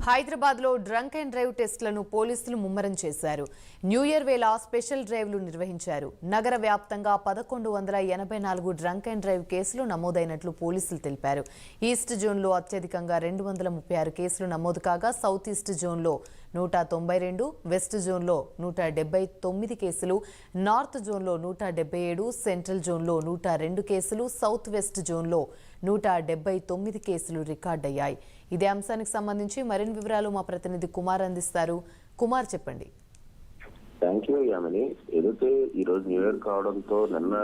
హైదరాబాద్ లో drunk and drive టెస్టులను పోలీసులు ముమ్మరం చేశారు. న్యూ ఇయర్ వేళ స్పెషల్ డ్రైవ్లు నిర్వహించారు. నగర వ్యాప్తంగా 1184 డ్రంక్ అండ్ డ్రైవ్ కేసులు నమోదైనట్లు పోలీసులు తెలిపారు. ఈస్ట్ జోన్లో అత్యధికంగా 236 కేసులు నమోదు కాగా సౌత్ ఈస్ట్ జోన్లో 192, వెస్ట్ జోన్లో 179 కేసులు, నార్త్ జోన్లో 177, సెంట్రల్ జోన్లో 102 కేసులు, సౌత్ వెస్ట్ జోన్లో 179 కేసులు రికార్డయ్యాయి. ఇదే అంశానికి సంబంధించి మరిన్ని వివరాలు మా ప్రతినిధి కుమార్ అందిస్తారు. కుమార్, చెప్పండి. Thank you Yamini. ఏదైతే ఈ రోజు న్యూ ఇయర్ కావడంతో నిన్న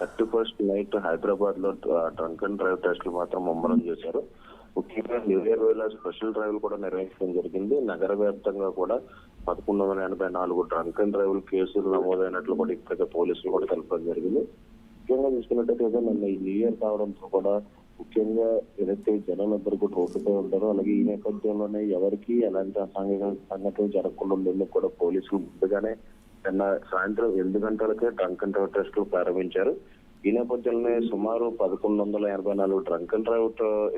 31st నైట్ హైదరాబాద్ లో డ్రంక్ అండ్ డ్రైవ్ టెస్టులు మాత్రం ముమ్మరం చేశారు. ముఖ్యంగా న్యూ ఇయర్ వేళ స్పెషల్ డ్రైవ్లు కూడా నిర్వహించడం జరిగింది. నగర వ్యాప్తంగా కూడా 1184 డ్రంక్ అండ్ డ్రైవ్ కేసులు నమోదైనట్లు కూడా ఇప్పటికే పోలీసులు కూడా తెలపడం జరిగింది. ముఖ్యంగా చూసుకున్నట్టయితే నిన్న ఈ న్యూ ఇయర్ కావడంతో కూడా ముఖ్యంగా ఏదైతే జనాలందరూ కూడా రోడ్డుపై ఉంటారో అలాగే ఈ నేపథ్యంలోనే ఎవరికి ఎలాంటి అసాంఘిక సంఘటనలు జరగకుండా ఉండేందుకు కూడా పోలీసులు ముందుగానే నిన్న సాయంత్రం 8 గంటలకే డ్రంక్ అండ్ డ్రైవ్ టెస్టులు ప్రారంభించారు. ఈ నేపథ్యంలోనే సుమారు 1184 డ్రంక్ అండ్ డ్రైవ్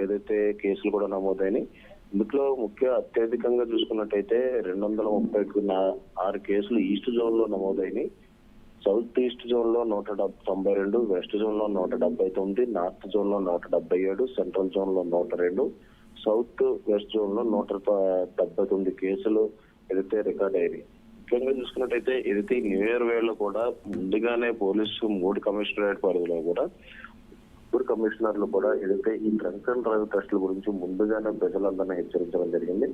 ఏదైతే కేసులు కూడా నమోదైనాయి. ఇందులో అత్యధికంగా చూసుకున్నట్టయితే 236 కేసులు ఈస్ట్ జోన్ లో నమోదైనాయి. సౌత్ ఈస్ట్ జోన్ లో 192, వెస్ట్ జోన్ లో 179, నార్త్ జోన్ లో 177, సెంట్రల్ జోన్ లో 102, సౌత్ వెస్ట్ జోన్ లో 179 కేసులు ఏదైతే రికార్డ్ అయ్యాయి. ముఖ్యంగా చూసుకున్నట్టయితే ఏదైతే న్యూ ఇయర్ వేళ కూడా ముందుగానే పోలీసు 3 కమిషనరేట్ పరిధిలో కూడా 3 కమిషనర్లు కూడా ఏదైతే ఈ డ్రంక్ అండ్ డ్రైవ్ టెస్టుల గురించి ముందుగానే ప్రజలందరినీ హెచ్చరించడం జరిగింది.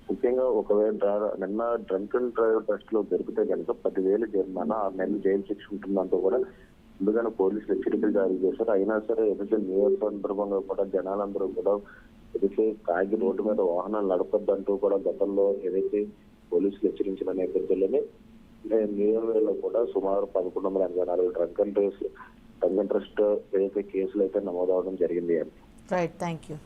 ముఖ్యంగా ఒకవేళ నిన్న డ్రంక్ అండ్ డ్రైవ్ టెస్ట్ లో దొరికితే కనుక 10,000 జరిమానా, 6 నెలలు జైలు శిక్ష ఉంటుందంటూ కూడా ముందుగానే పోలీసులు హెచ్చరికలు జారీ చేశారు. అయినా సరే ఏదైతే న్యూ ఇయర్ సందర్భంగా కూడా జనాలందరూ కూడా ఏదైతే తాగి రోడ్డు మీద వాహనాలు నడపద్దంటూ కూడా గతంలో ఏదైతే పోలీసులు హెచ్చరించిన నేపథ్యంలోనే న్యూ ఇయర్ వేళ కూడా సుమారు 1184 డ్రంక్ అండ్ డ్రైవ్ ఏదైతే కేసులు అయితే నమోదవడం జరిగింది. Right, thank you.